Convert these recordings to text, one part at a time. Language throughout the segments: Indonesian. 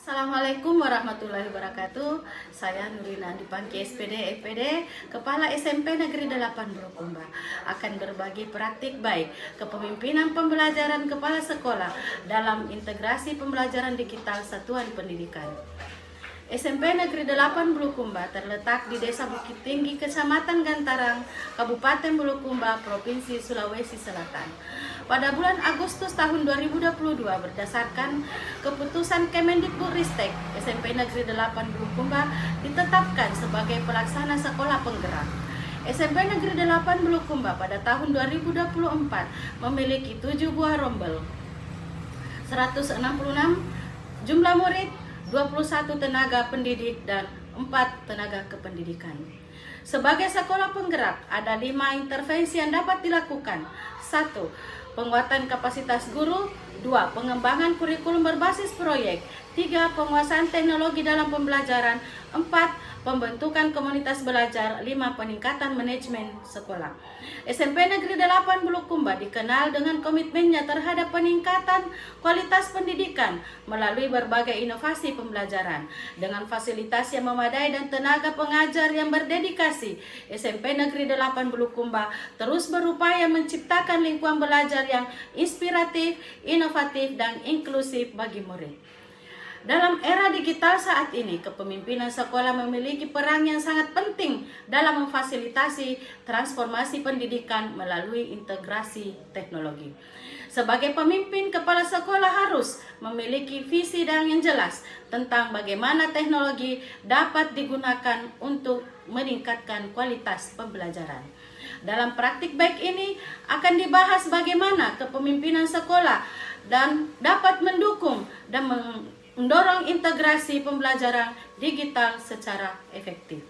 Assalamualaikum warahmatullahi wabarakatuh. Saya Nurina Dipangki SPD FPD, Kepala SMP Negeri 8 Bulukumba, akan berbagi praktik baik kepemimpinan pembelajaran kepala sekolah dalam integrasi pembelajaran digital satuan pendidikan. SMP Negeri 8 Bulukumba terletak di Desa Bukit Tinggi, Kecamatan Gantarang, Kabupaten Bulukumba, Provinsi Sulawesi Selatan. Pada bulan Agustus tahun 2022 berdasarkan keputusan Kemendikbudristek, SMP Negeri 8 Bulukumba ditetapkan sebagai pelaksana sekolah penggerak. SMP Negeri 8 Bulukumba pada tahun 2024 memiliki 7 buah rombel, 166 jumlah murid, 21 tenaga pendidik dan 4 tenaga kependidikan. Sebagai sekolah penggerak, ada 5 intervensi yang dapat dilakukan. 1. Penguatan kapasitas guru. 2. Pengembangan kurikulum berbasis proyek. 3. Penguasaan teknologi dalam pembelajaran. 4. Pembentukan komunitas belajar. 5. Peningkatan manajemen sekolah. SMP Negeri 8 Bulukumba dikenal dengan komitmennya terhadap peningkatan kualitas pendidikan melalui berbagai inovasi pembelajaran. Dengan fasilitas yang memadai dan tenaga pengajar yang berdedikasi, SMP Negeri 8 Bulukumba terus berupaya menciptakan lingkungan belajar yang inspiratif, inovatif, dan inklusif bagi murid. Dalam era digital saat ini, kepemimpinan sekolah memiliki peran yang sangat penting dalam memfasilitasi transformasi pendidikan melalui integrasi teknologi. Sebagai pemimpin, kepala sekolah harus memiliki visi yang jelas tentang bagaimana teknologi dapat digunakan untuk meningkatkan kualitas pembelajaran. Dalam praktik baik ini akan dibahas bagaimana kepemimpinan sekolah dan dapat mendukung dan mendorong integrasi pembelajaran digital secara efektif.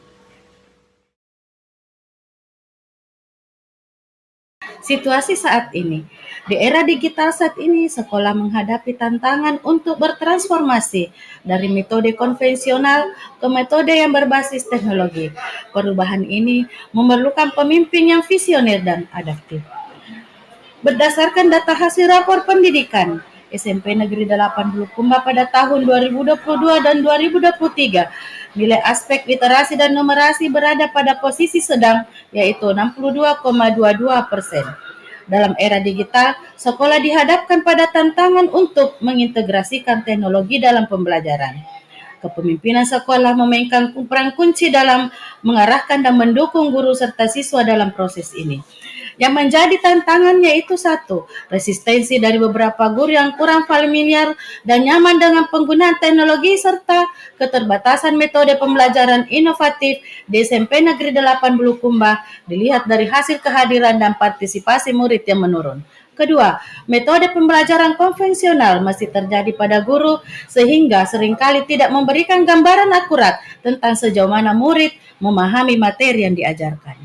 Situasi saat ini, di era digital saat ini, sekolah menghadapi tantangan untuk bertransformasi dari metode konvensional ke metode yang berbasis teknologi. Perubahan ini memerlukan pemimpin yang visioner dan adaptif. Berdasarkan data hasil rapor pendidikan SMP Negeri 8 Bulukumba pada tahun 2022 dan 2023, nilai aspek literasi dan numerasi berada pada posisi sedang, yaitu 62,22%. Dalam era digital, sekolah dihadapkan pada tantangan untuk mengintegrasikan teknologi dalam pembelajaran. Kepemimpinan sekolah memainkan peran kunci dalam mengarahkan dan mendukung guru serta siswa dalam proses ini. Yang menjadi tantangan yaitu 1. Resistensi dari beberapa guru yang kurang familiar dan nyaman dengan penggunaan teknologi serta keterbatasan metode pembelajaran inovatif di SMP Negeri 8 Bulukumba dilihat dari hasil kehadiran dan partisipasi murid yang menurun. Kedua, metode pembelajaran konvensional masih terjadi pada guru sehingga seringkali tidak memberikan gambaran akurat tentang sejauh mana murid memahami materi yang diajarkan.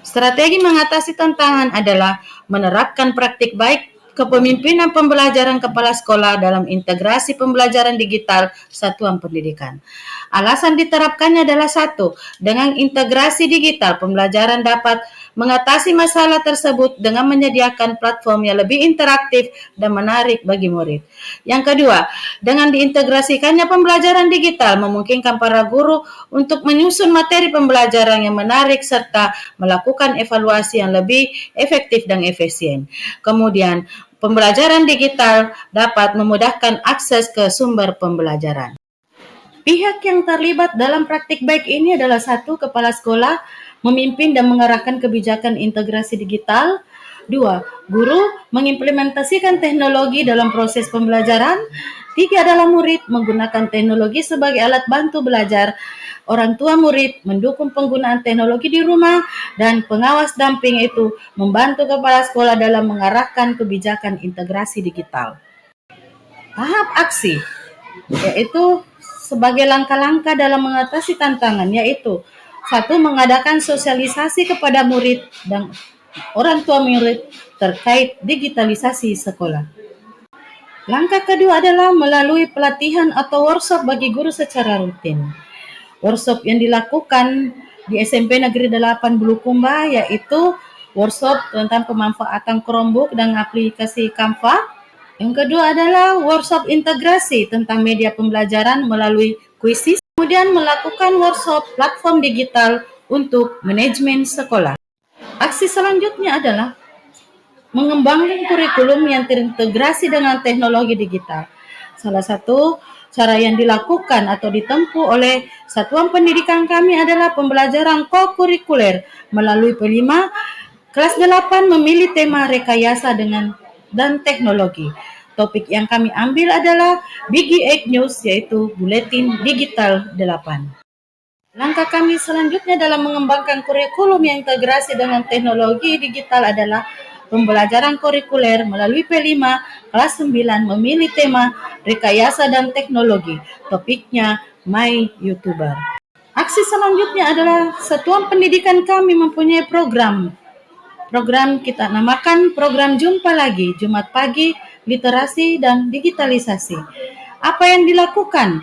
Strategi mengatasi tantangan adalah menerapkan praktik baik kepemimpinan pembelajaran kepala sekolah dalam integrasi pembelajaran digital satuan pendidikan. Alasan diterapkannya adalah 1. Dengan integrasi digital, pembelajaran dapat mengatasi masalah tersebut dengan menyediakan platform yang lebih interaktif dan menarik bagi murid. Yang kedua, dengan diintegrasikannya pembelajaran digital memungkinkan para guru untuk menyusun materi pembelajaran yang menarik serta melakukan evaluasi yang lebih efektif dan efisien. Kemudian, pembelajaran digital dapat memudahkan akses ke sumber pembelajaran. Pihak yang terlibat dalam praktik baik ini adalah 1. Kepala sekolah memimpin dan mengarahkan kebijakan integrasi digital. 2. Guru mengimplementasikan teknologi dalam proses pembelajaran. 3 adalah murid menggunakan teknologi sebagai alat bantu belajar. Orang tua murid mendukung penggunaan teknologi di rumah dan pengawas damping itu membantu kepala sekolah dalam mengarahkan kebijakan integrasi digital. Tahap aksi yaitu sebagai langkah-langkah dalam mengatasi tantangan, yaitu 1. Mengadakan sosialisasi kepada murid dan orang tua murid terkait digitalisasi sekolah. Langkah kedua adalah melalui pelatihan atau workshop bagi guru secara rutin. Workshop yang dilakukan di SMP Negeri 8 Bulukumba yaitu workshop tentang pemanfaatan Chromebook dan aplikasi Canva, Yang kedua adalah workshop integrasi tentang media pembelajaran melalui kuisis, kemudian melakukan workshop platform digital untuk manajemen sekolah. Aksi selanjutnya adalah mengembangkan kurikulum yang terintegrasi dengan teknologi digital. Salah satu cara yang dilakukan atau ditempuh oleh satuan pendidikan kami adalah pembelajaran co-kurikuler melalui P5. Kelas 8 memilih tema rekayasa dan teknologi. Topik yang kami ambil adalah BG8 News, yaitu Buletin Digital 8. Langkah kami selanjutnya dalam mengembangkan kurikulum yang integrasi dengan teknologi digital adalah pembelajaran kurikuler melalui P5 kelas 9 memilih tema rekayasa dan teknologi. Topiknya My YouTuber. Aksi selanjutnya adalah satuan pendidikan kami mempunyai program kita namakan program Jumpa Lagi, Jumat Pagi, Literasi dan Digitalisasi. Apa yang dilakukan?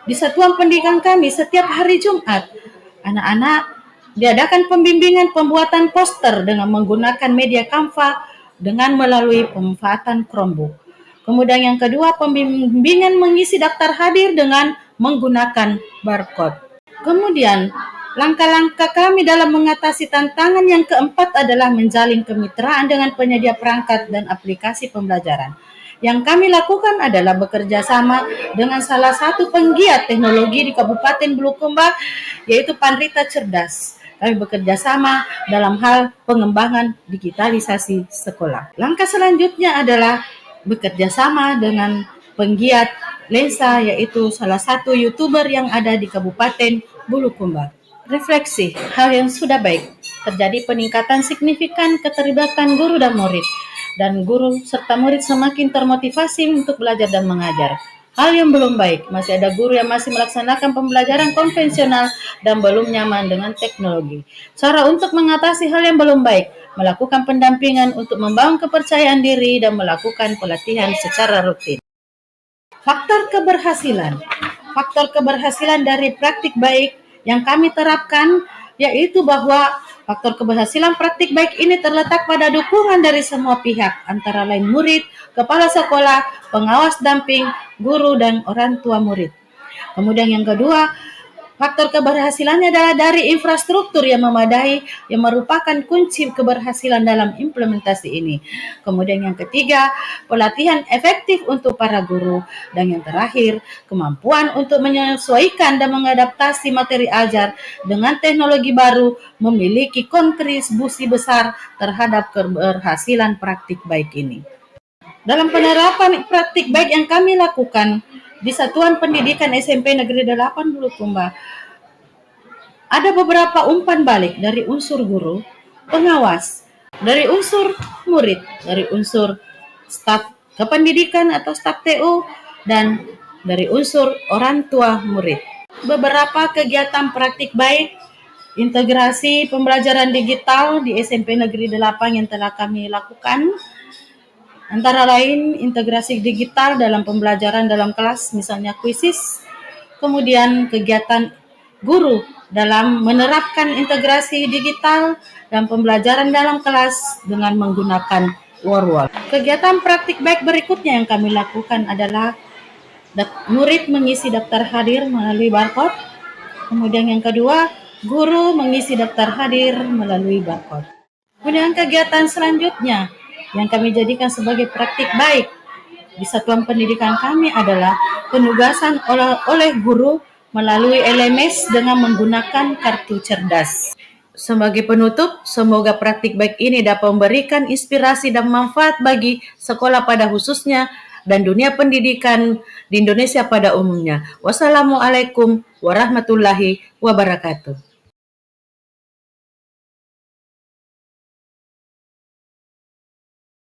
Di satuan pendidikan kami setiap hari Jumat, anak-anak diadakan pembimbingan pembuatan poster dengan menggunakan media Canva dengan melalui pemanfaatan Chromebook. Kemudian yang kedua, pembimbingan mengisi daftar hadir dengan menggunakan barcode. Kemudian, langkah-langkah kami dalam mengatasi tantangan yang keempat adalah menjalin kemitraan dengan penyedia perangkat dan aplikasi pembelajaran. Yang kami lakukan adalah bekerja sama dengan salah satu penggiat teknologi di Kabupaten Bulukumba, yaitu Panrita Cerdas. Kami bekerja sama dalam hal pengembangan digitalisasi sekolah. Langkah selanjutnya adalah bekerja sama dengan penggiat Lensa, yaitu salah satu YouTuber yang ada di Kabupaten Bulukumba. Refleksi, hal yang sudah baik. Terjadi peningkatan signifikan keterlibatan guru dan murid. Dan guru serta murid semakin termotivasi untuk belajar dan mengajar. Hal yang belum baik, masih ada guru yang masih melaksanakan pembelajaran konvensional dan belum nyaman dengan teknologi. Cara untuk mengatasi hal yang belum baik, melakukan pendampingan untuk membangun kepercayaan diri dan melakukan pelatihan secara rutin. Faktor keberhasilan. Faktor keberhasilan dari praktik baik yang kami terapkan yaitu bahwa faktor keberhasilan praktik baik ini terletak pada dukungan dari semua pihak, antara lain murid, kepala sekolah, pengawas damping, guru, dan orang tua murid. Kemudian yang kedua, faktor keberhasilannya adalah dari infrastruktur yang memadai yang merupakan kunci keberhasilan dalam implementasi ini. Kemudian yang ketiga, pelatihan efektif untuk para guru. Dan yang terakhir, kemampuan untuk menyesuaikan dan mengadaptasi materi ajar dengan teknologi baru memiliki kontribusi besar terhadap keberhasilan praktik baik ini. Dalam penerapan praktik baik yang kami lakukan di Satuan Pendidikan SMP Negeri 8 Bulukumba, ada beberapa umpan balik dari unsur guru, pengawas, dari unsur murid, dari unsur staf kependidikan atau staf TU, dan dari unsur orang tua murid. Beberapa kegiatan praktik baik integrasi pembelajaran digital di SMP Negeri 8 yang telah kami lakukan antara lain integrasi digital dalam pembelajaran dalam kelas, misalnya kuisis, kemudian kegiatan guru dalam menerapkan integrasi digital dan pembelajaran dalam kelas dengan menggunakan Warwall. Kegiatan praktik baik berikutnya yang kami lakukan adalah murid mengisi daftar hadir melalui barcode, kemudian yang kedua, guru mengisi daftar hadir melalui barcode. Kemudian kegiatan selanjutnya yang kami jadikan sebagai praktik baik di satuan pendidikan kami adalah penugasan oleh guru melalui LMS dengan menggunakan kartu cerdas. Sebagai penutup, semoga praktik baik ini dapat memberikan inspirasi dan manfaat bagi sekolah pada khususnya dan dunia pendidikan di Indonesia pada umumnya. Wassalamualaikum warahmatullahi wabarakatuh.